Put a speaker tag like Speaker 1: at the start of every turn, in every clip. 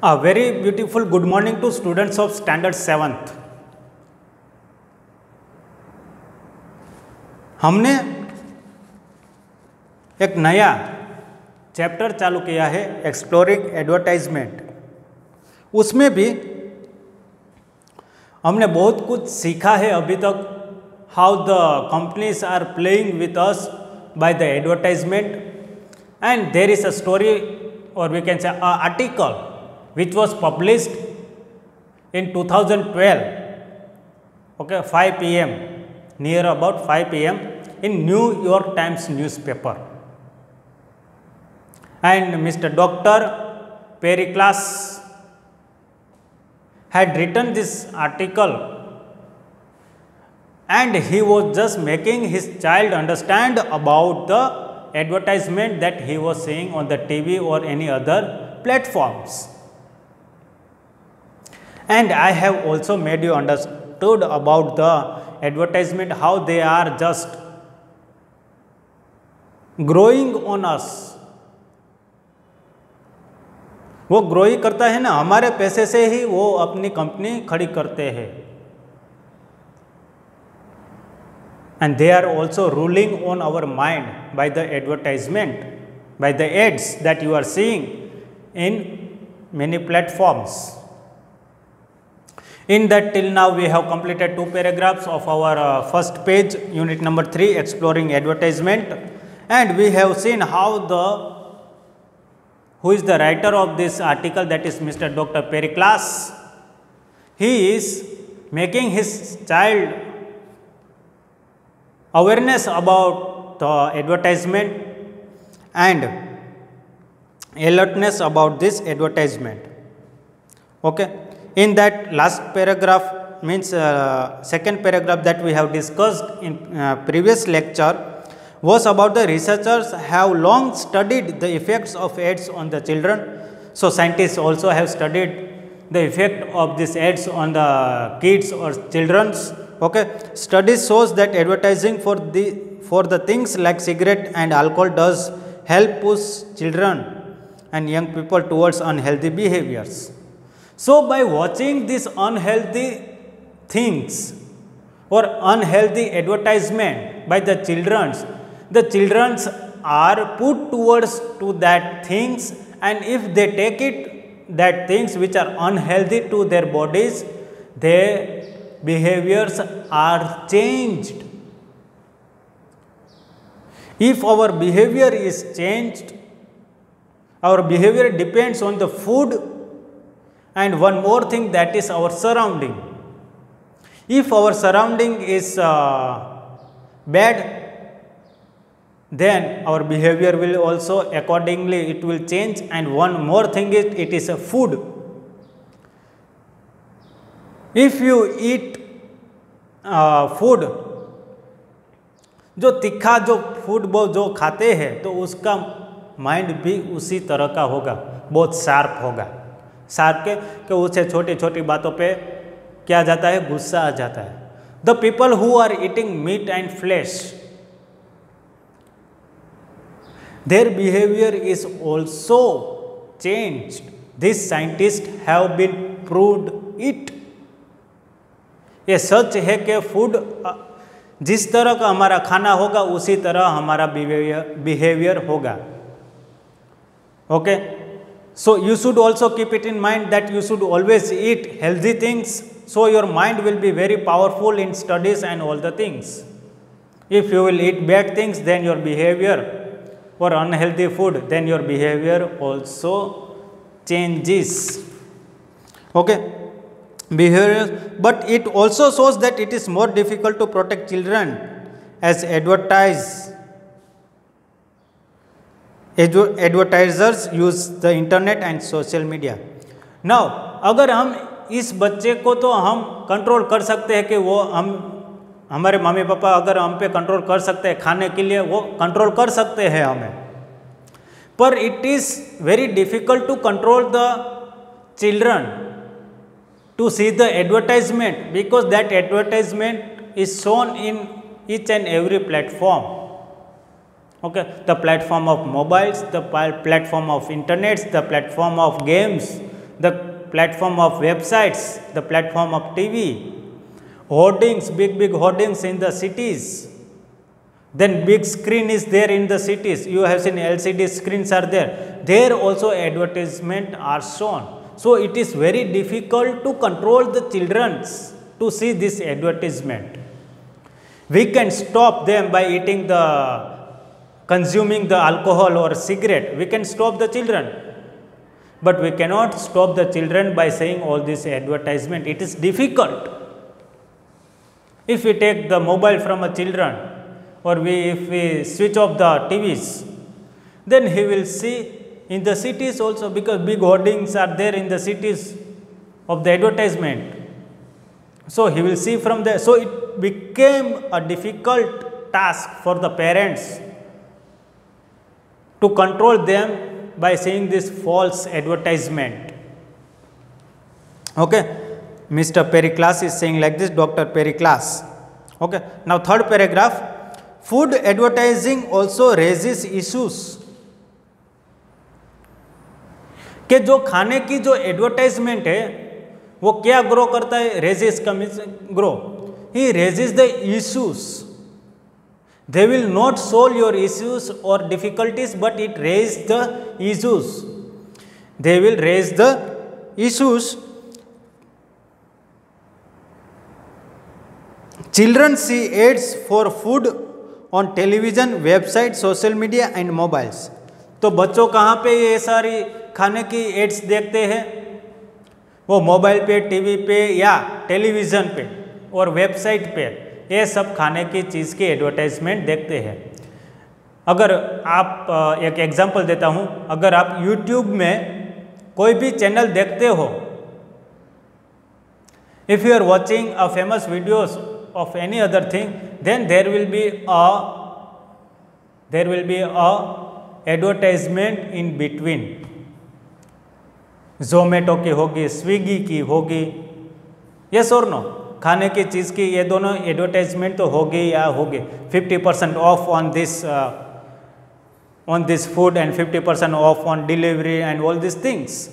Speaker 1: A very beautiful good morning to students of standard 7th. हमने एक नया chapter चालू किया है एक्सप्लोरिंग एडवर्टाइजमेंट। उसमें भी हमने बहुत कुछ सीखा है अभी तक, how the companies are playing with us by the advertisement, and there is a story और we can say article which was published in 2012, okay, 5 p.m. near about 5 p.m. in New York Times newspaper, and Mr. Dr. Pericles had written this article, and he was just making his child understand about the advertisement that he was seeing on the TV or any other platforms. And I have also made you understood about the advertisement, how they are just growing on us. वो grow ही करता है ना, हमारे पैसे से ही वो अपनी company खड़ी करते हैं, and they are also ruling on our mind by the advertisement, by the ads that you are seeing in many platforms. In that, till now we have completed 2 paragraphs of our first page, unit number 3, exploring advertisement, and we have seen how who is the writer of this article, that is Mr. Dr. Pericles. He is making his child awareness about the advertisement and alertness about this advertisement. Okay. In that last paragraph, means second paragraph that we have discussed in previous lecture, was about the researchers have long studied the effects of ads on the children. So scientists also have studied the effect of these ads on the kids or children's. Okay, studies shows that advertising for the things like cigarette and alcohol does help push children and young people towards unhealthy behaviors. So by watching these unhealthy things or unhealthy advertisement by the children are put towards to that things, and if they take it, that things which are unhealthy to their bodies, their behaviors are changed. If our behavior is changed, our behavior depends on the food, and one more thing, that is our surrounding. If our surrounding is bad, then our behavior will also accordingly it will change. And one more thing is, it is a food. If you eat food, जो तीखा जो food जो खाते हैं, तो उसका mind भी उसी तरह का होगा, बहुत शार्प होगा। शार्प के कि उसे छोटी छोटी बातों पे क्या जाता है, गुस्सा आ जाता है। The people who are eating meat and flesh, their behaviour is also changed. This scientist have been proved it. ये सच है कि फूड जिस तरह का हमारा खाना होगा, उसी तरह हमारा बिहेवियर होगा। Okay, so you should also keep it in mind that you should always eat healthy things, so your mind will be very powerful in studies and all the things. If you will eat bad things, then your behavior, or unhealthy food, then your behavior also changes. Okay, behavior, but it also shows that it is more difficult to protect children as advertisers use the internet and social media. Now, अगर हम इस बच्चे को तो हम control कर सकते हैं कि वो हमारे मम्मी पापा अगर हम पे कंट्रोल कर सकते हैं, खाने के लिए वो कंट्रोल कर सकते हैं हमें, पर it is very difficult to control the children to see the advertisement, because that advertisement is shown in each and every platform. Okay, the platform of mobiles, the platform of internets, the platform of games, the platform of websites, the platform of TV, hoardings, big hoardings in the cities. Then big screen is there in the cities. You have seen LCD screens are there. There also advertisement are shown. So it is very difficult to control the children to see this advertisement. We can stop them by consuming the alcohol or cigarette. We can stop the children. But we cannot stop the children by saying all this advertisement. It is difficult. If we take the mobile from a children, or if we switch off the TVs, then he will see in the cities also, because big hoardings are there in the cities of the advertisement. So he will see from there. So it became a difficult task for the parents to control them by seeing this false advertisement. Okay, Mr. Periclas is saying like this, Dr. Periclas. Okay, now third paragraph. Food advertising also raises issues. कि जो खाने की जो advertisement है वो क्या grow करता है, रेजिस का means grow, he raises the issues. They will not solve your issues और difficulties, but it raise the issues. They will raise the issues. Children see ads for food on television, website, social media and mobiles. तो बच्चों कहाँ पे ये सारी खाने की ads देखते हैं? वो मोबाइल पे, टीवी पे या टेलीविज़न पे और वेबसाइट पे ये सब खाने की चीज़ की एडवर्टाइजमेंट देखते हैं. अगर आप एक एग्जांपल देता हूँ, अगर आप यूट्यूब में कोई भी चैनल देखते हो, if you are watching a famous videos of any other thing, then there will be a advertisement in between. Zomato की होगी, स्विगी की होगी, yes or no? खाने की चीज़ की ये दोनों एडवर्टाइजमेंट तो होगी या होगी. 50% of on this food and 50% off on delivery and all these things.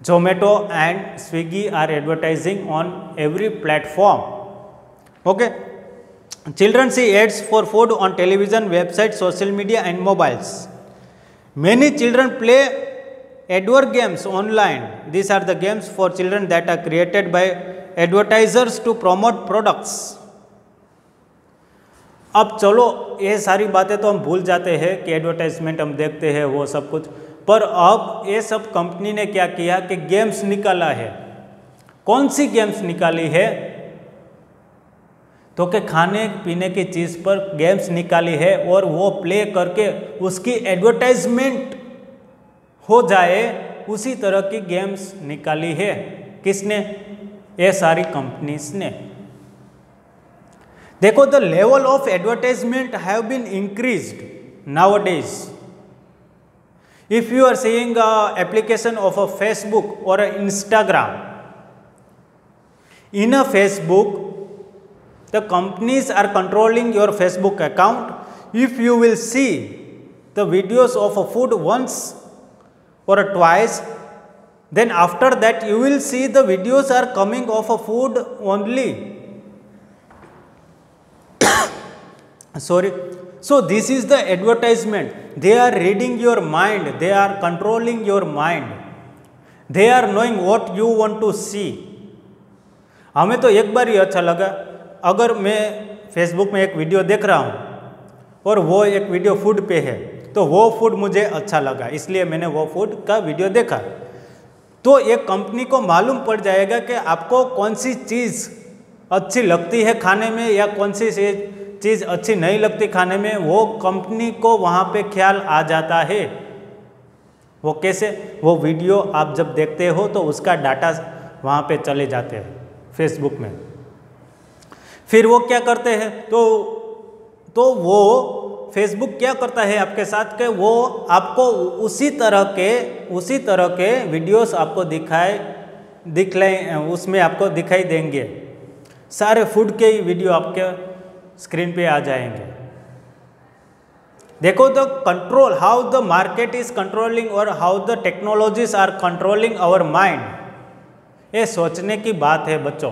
Speaker 1: Zomato and Swiggy are advertising on every platform. Okay, children see ads for food on television, website, social media and mobiles. Many children play adword games online. These are the games for children that are created by advertisers to promote products. अब चलो ये सारी बातें तो हम भूल जाते हैं कि एडवर्टाइजमेंट हम देखते हैं वो सब कुछ, पर अब ये सब कंपनी ने क्या किया कि गेम्स निकाला है. कौन सी गेम्स निकाली है? तो कि खाने पीने की चीज़ पर गेम्स निकाली है और वो प्ले करके उसकी एडवर्टाइजमेंट हो जाए, उसी तरह की गेम्स निकाली है. किसने? ये सारी कंपनीज ने. देखो, the level of advertisement have been increased nowadays. If you are seeing application of a Facebook और Instagram, in a Facebook, the companies are controlling your Facebook account. If you will see the videos of a food once or twice, then after that you will see the videos are coming of a food only. Sorry. So this is the advertisement. They are reading your mind. They are controlling your mind. They are knowing what you want to see. हमें तो एक बार ही अच्छा लगा. अगर मैं Facebook में एक video देख रहा हूँ और वो एक वीडियो फूड पे है, तो वो फूड मुझे अच्छा लगा, इसलिए मैंने वो फूड का वीडियो देखा. तो एक कंपनी को मालूम पड़ जाएगा कि आपको कौन सी चीज़ अच्छी लगती है खाने में या कौन सी चीज़ अच्छी नहीं लगती खाने में. वो कंपनी को वहाँ पे ख्याल आ जाता है. वो कैसे? वो वीडियो आप जब देखते हो तो उसका डाटा वहाँ पे चले जाते हैं फेसबुक में. फिर वो क्या करते हैं? तो वो फेसबुक क्या करता है आपके साथ के वो आपको उसी तरह के वीडियोस आपको दिखलाए उसमें आपको दिखाई देंगे. सारे फूड के ही वीडियो आपके स्क्रीन पे आ जाएंगे. देखो the control, how the market is controlling और how the technologies are controlling our mind. ये सोचने की बात है बच्चों।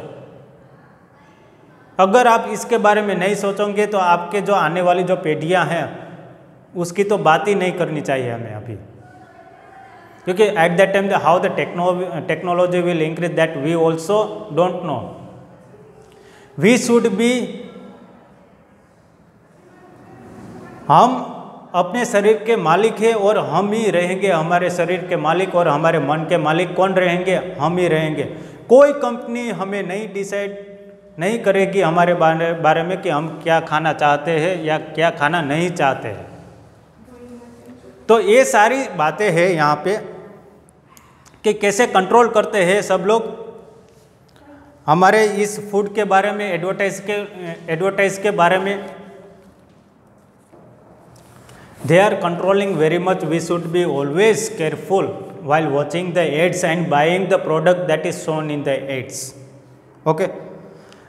Speaker 1: अगर आप इसके बारे में नहीं सोचोगे तो आपके जो आने वाली जो पीढ़ियां हैं उसकी तो बात ही नहीं करनी चाहिए हमें अभी, क्योंकि at that time how the technology will increase that we also don't know. We should be, हम अपने शरीर के मालिक है और हम ही रहेंगे हमारे शरीर के मालिक, और हमारे मन के मालिक कौन रहेंगे? हम ही रहेंगे। कोई कंपनी हमें नहीं डिसाइड नहीं करेगी हमारे बारे में कि हम क्या खाना चाहते हैं या क्या खाना नहीं चाहते हैं। तो ये सारी बातें हैं यहाँ पे कि कैसे कंट्रोल करते हैं सब लोग हमारे इस फूड के बारे में, एडवर्टाइज के बारे में। They are controlling very much. We should be always careful while watching the ads and buying the product that is shown in the ads. Okay?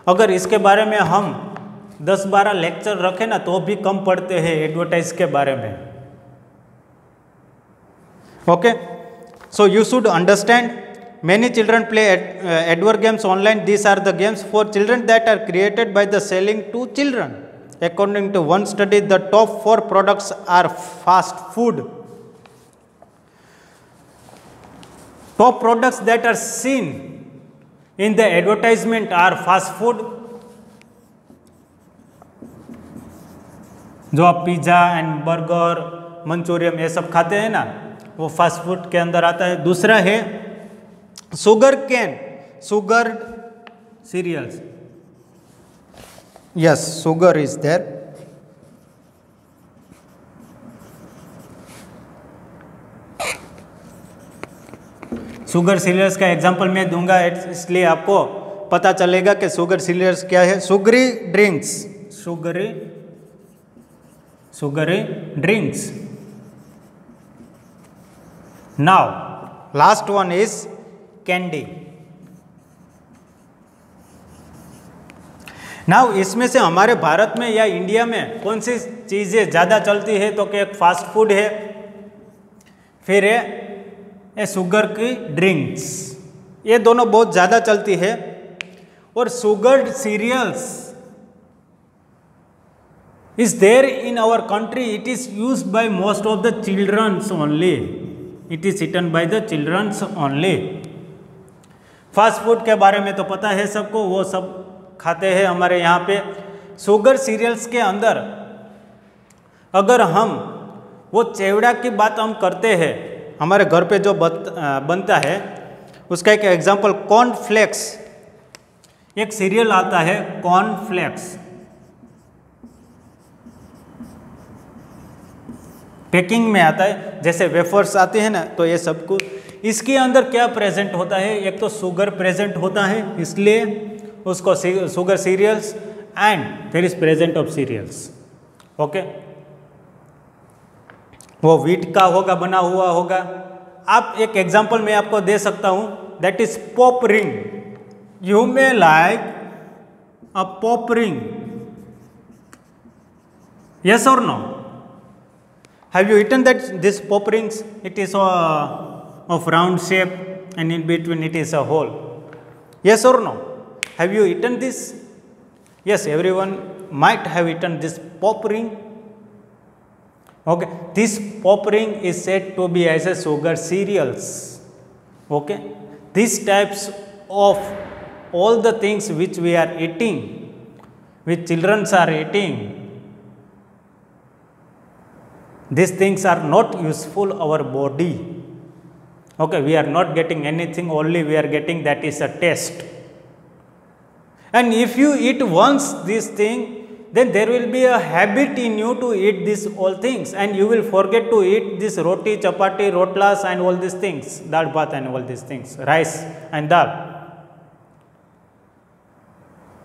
Speaker 1: अगर इसके बारे में हम 10-12 लेक्चर रखें ना तो भी कम पढ़ते हैं एडवर्टाइज के बारे में। Okay? So you should understand. Many children play adware games online. These are the games for children that are created by the selling to children. According to one study, the top 4 products are fast food. Top products that are seen in the advertisement are fast food. जो आप pizza and burger, Manchurian ये सब खाते हैं ना, वो fast food के अंदर आता है। दूसरा है sugar cane, sugar cereals. Yes, sugar is there. Sugar cereals का एग्जांपल मैं दूंगा, इसलिए आपको पता चलेगा कि शुगर सीरियल्स क्या है। Sugary drinks, sugary drinks. Now last one is candy. Now इसमें से हमारे भारत में या इंडिया में कौन सी चीज़ें ज़्यादा चलती है? तो कि एक फास्ट फूड है, फिर है शुगर की ड्रिंक्स, ये दोनों बहुत ज़्यादा चलती है। और sugar cereals is there in our country, it is used by most of the childrens only, it is eaten by the childrens only. Fast food के बारे में तो पता है सबको, वो सब खाते हैं हमारे यहाँ पे। शुगर सीरियल्स के अंदर अगर हम वो चेवड़ा की बात हम करते हैं, हमारे घर पे जो बनता है उसका एक एग्जांपल कॉर्नफ्लेक्स, एक सीरियल आता है कॉर्नफ्लेक्स, पैकिंग में आता है, जैसे वेफर्स आते हैं ना, तो ये सब कुछ इसके अंदर क्या प्रेजेंट होता है? एक तो शुगर प्रेजेंट होता है, इसलिए उसको sugar cereals, and there is present of cereals. Okay, वो व्हीट का होगा, बना हुआ होगा। आप एक एग्जांपल मैं आपको दे सकता हूं, that is pop ring. You may like a pop ring, yes और no? Have you eaten that this pop rings? It is of round shape and in between it is a hole. Yes or no? Have you eaten this? Yes, everyone might have eaten this pop ring. Okay, this pop ring is said to be as a sugar cereals. Okay, these types of all the things which we are eating, which children are eating, these things are not useful our body. Okay, we are not getting anything, only we are getting that is a taste. And if you eat once this thing, then there will be a habit in you to eat these all things, and you will forget to eat this roti, chapati, rotlas and all these things, dal bhat and all these things, rice and dal.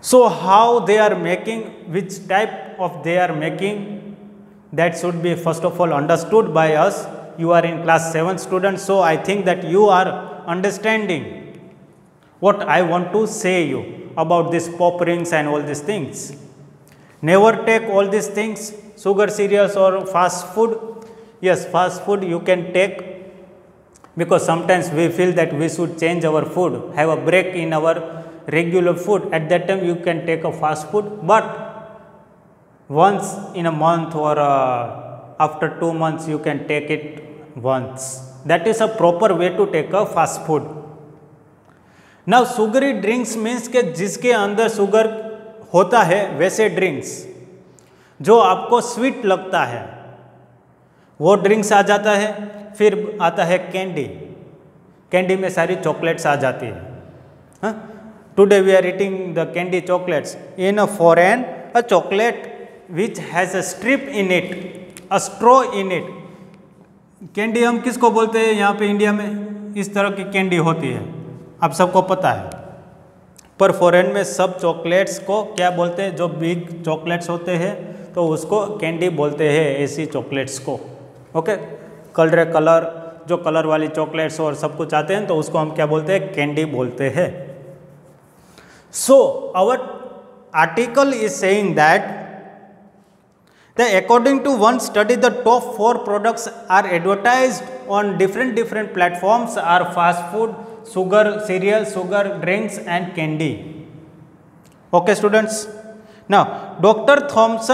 Speaker 1: So how they are making, which type of they are making, that should be first of all understood by us. You are in class 7 students, so I think that you are understanding what I want to say you about this pop rings and all these things. Never take all these things sugar cereals or fast food? Yes, fast food you can take, because sometimes we feel that we should change our food, have a break in our regular food. At that time you can take a fast food, but once in a month or after 2 months you can take it once. That is a proper way to take a fast food. Now sugary drinks means के जिसके अंदर sugar होता है, वैसे drinks जो आपको sweet लगता है वो ड्रिंक्स आ जाता है। फिर आता है कैंडी, कैंडी में सारी चॉकलेट्स आ जाती है। Today we are eating the candy chocolates. In a foreign a chocolate which has a strip in it, a straw in it. Candy हम किसको बोलते हैं यहाँ पे इंडिया में? इस तरह की कैंडी होती है, आप सबको पता है। पर फॉरेन में सब चॉकलेट्स को क्या बोलते हैं? जो बिग चॉकलेट्स होते हैं तो उसको कैंडी बोलते हैं, ऐसी चॉकलेट्स को। ओके, कलर जो कलर वाली चॉकलेट्स और सब कुछ आते हैं तो उसको हम क्या बोलते हैं? कैंडी बोलते हैं। So our article is saying that according to one study, the top 4 products are advertised on different platforms are fast food, sugar cereal, sugar drinks and candy. Okay students, now Dr. Thomas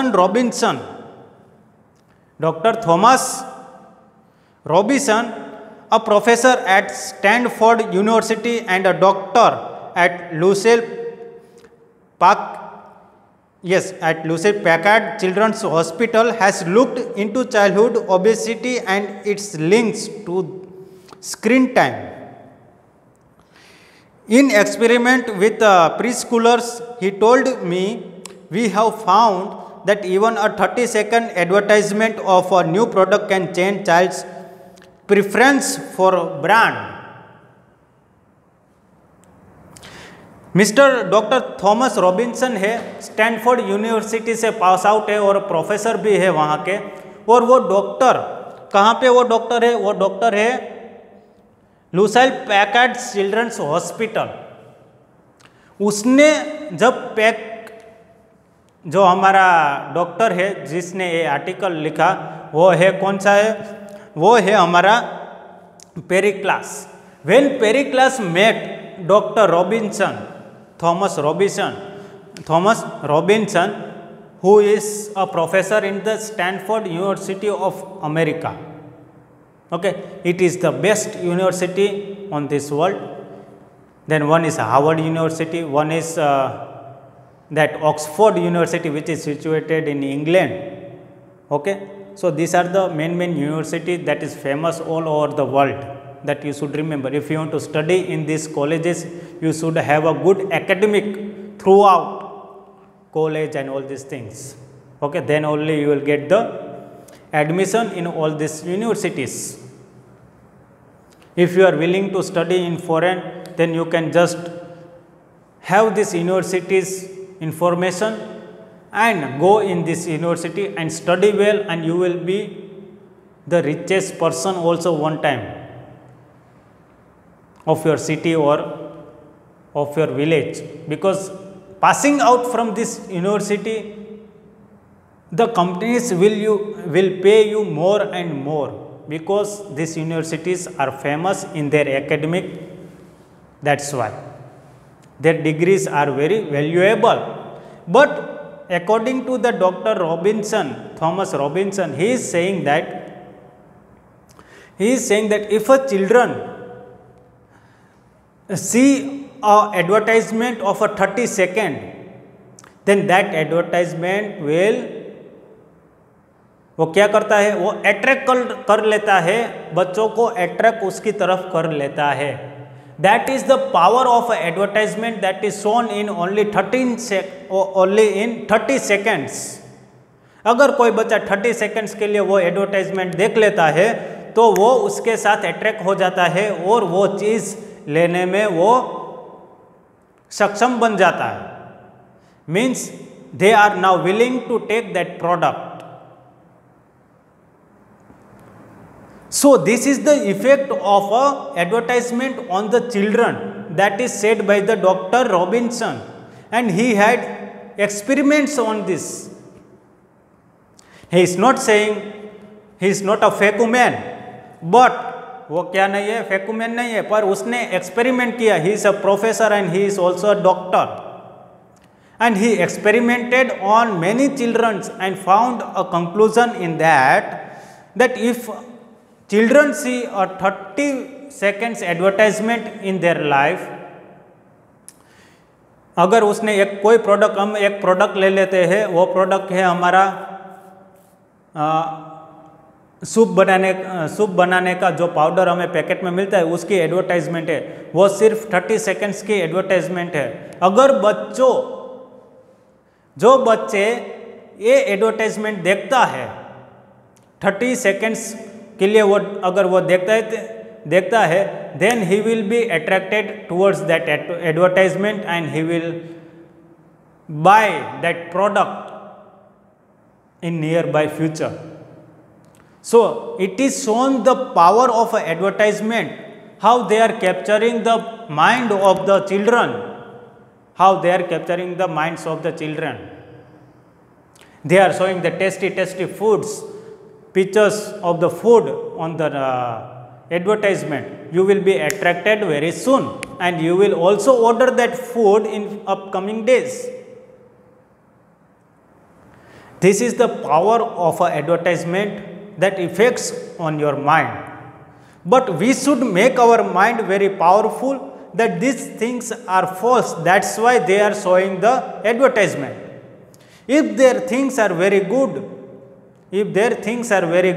Speaker 1: Robinson, a professor at Stanford University and a doctor at Lucille Packard Children's Hospital, has looked into childhood obesity and its links to screen time. In experiment with preschoolers, he told me, we have found that even a 30-second advertisement of a new product can change child's preference for brand. Mister doctor Thomas Robinson है, Stanford university से pass out है और professor भी है वहाँ के। और वो डॉक्टर कहाँ पे वो डॉक्टर है? वो डॉक्टर है लुसाइल पैकार्ड चिल्ड्रंस हॉस्पिटल। उसने जब जो हमारा डॉक्टर है जिसने ये आर्टिकल लिखा, वो है कौन सा है? वो है हमारा Pericles. When Pericles met doctor Thomas Robinson, who is a professor in the Stanford University of America. Okay, it is the best university on this world. Then one is Harvard University, one is that Oxford University, which is situated in England. Okay, so these are the main university that is famous all over the world, that you should remember. If you want to study in these colleges, you should have a good academic throughout college and all these things. Okay, then only you will get the admission in all these universities. If you are willing to study in foreign, then you can just have this university's information and go in this university and study well, and you will be the richest person also one time of your city or of your village, because passing out from this university, the companies will pay you more and more, because these universities are famous in their academic. That's why their degrees are very valuable. But according to the Dr. Thomas Robinson, he is saying that if a children see a advertisement of a 30-second, then that advertisement will, वो क्या करता है? वो attract कर लेता है, बच्चों को अट्रैक्ट उसकी तरफ कर लेता है। That is the power of advertisement that is shown in only 30 seconds. अगर कोई बच्चा 30 सेकेंड्स के लिए वो एडवर्टाइजमेंट देख लेता है तो वो उसके साथ अट्रैक्ट हो जाता है और वो चीज़ लेने में वो सक्षम बन जाता है। Means they are now willing to take that product. So this is the effect of a advertisement on the children, that is said by the Dr. Robinson, and he had experiments on this. He is not saying he is not a fake woman, but वो क्या नहीं है, fake woman नहीं है, पर उसने experiment किया. He is a professor and he is also a doctor, and he experimented on many children and found a conclusion in that if children see a 30 seconds advertisement in their life, अगर उसने एक कोई product, हम एक product ले लेते हैं, वो प्रोडक्ट है हमारा सूप बनाने का जो पाउडर हमें पैकेट में मिलता है, उसकी एडवर्टाइजमेंट है, वो सिर्फ 30 सेकेंड्स की एडवर्टाइजमेंट है. अगर जो बच्चे ये एडवर्टाइजमेंट देखता है 30 सेकेंड्स के लिए, वो अगर वो देखता है then he will be attracted towards that advertisement and he will buy that product in near by future. So it is shown the power of advertisement, how they are capturing the mind of the children, how they are capturing the minds of the children. They are showing the tasty foods, pictures of the food on the advertisement. You will be attracted very soon and you will also order that food in upcoming days. This is the power of a advertisement that affects on your mind. But we should make our mind very powerful that these things are false, that's why they are showing the advertisement. If their things are very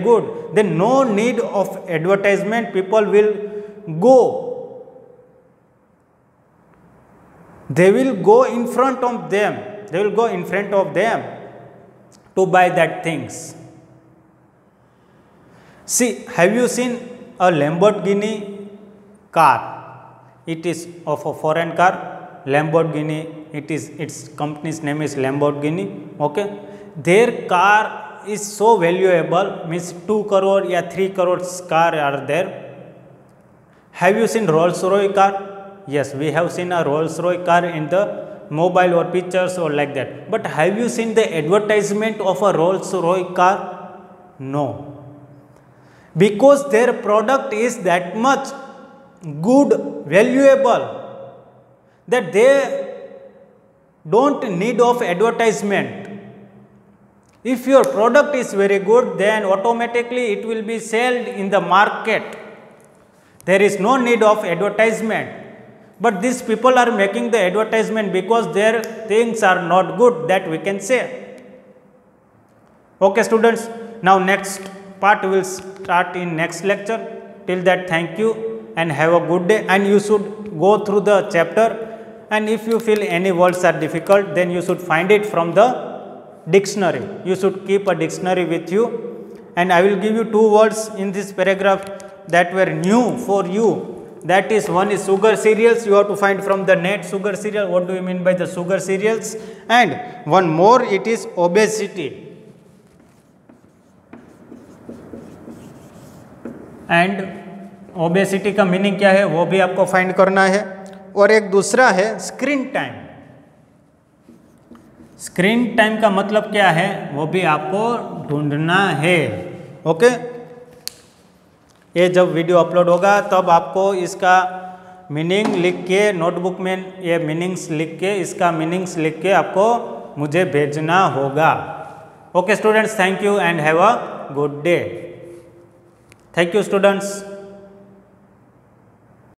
Speaker 1: good, then no need of advertisement, people will go. They will go in front of them, to buy that things. See, have you seen a Lamborghini car? It is of a foreign car, Lamborghini. Its company's name is Lamborghini. Okay, their car is so valuable, means 2 crore या 3 crore car are there. Have you seen Rolls-Royce car? Yes, we have seen a Rolls-Royce car in the mobile or pictures or like that. But have you seen the advertisement of a Rolls-Royce car? No, because their product is that much good, valuable, that they don't need of advertisement. If your product is very good, then automatically it will be sold in the market. There is no need of advertisement. But these people are making the advertisement because their things are not good, that we can say. Okay students, now next part will start in next lecture. Till that, thank you and have a good day, and you should go through the chapter, and if you feel any words are difficult, then you should find it from the dictionary. You should keep a dictionary with you, and I will give you 2 words in this paragraph that were new for you. That is, one is sugar cereals. You have to find from the net sugar cereal. What do you mean by the sugar cereals? And one more, it is obesity. And obesity का meaning क्या है वो भी आपको find करना है. और एक दूसरा है स्क्रीन टाइम. स्क्रीन टाइम का मतलब क्या है वो भी आपको ढूंढना है. ओके, ये जब वीडियो अपलोड होगा तब आपको इसका मीनिंग लिख के नोटबुक में ये मीनिंग्स लिख के, इसका मीनिंग्स लिख के आपको मुझे भेजना होगा. Okay students, thank you and have a good day. Thank you students.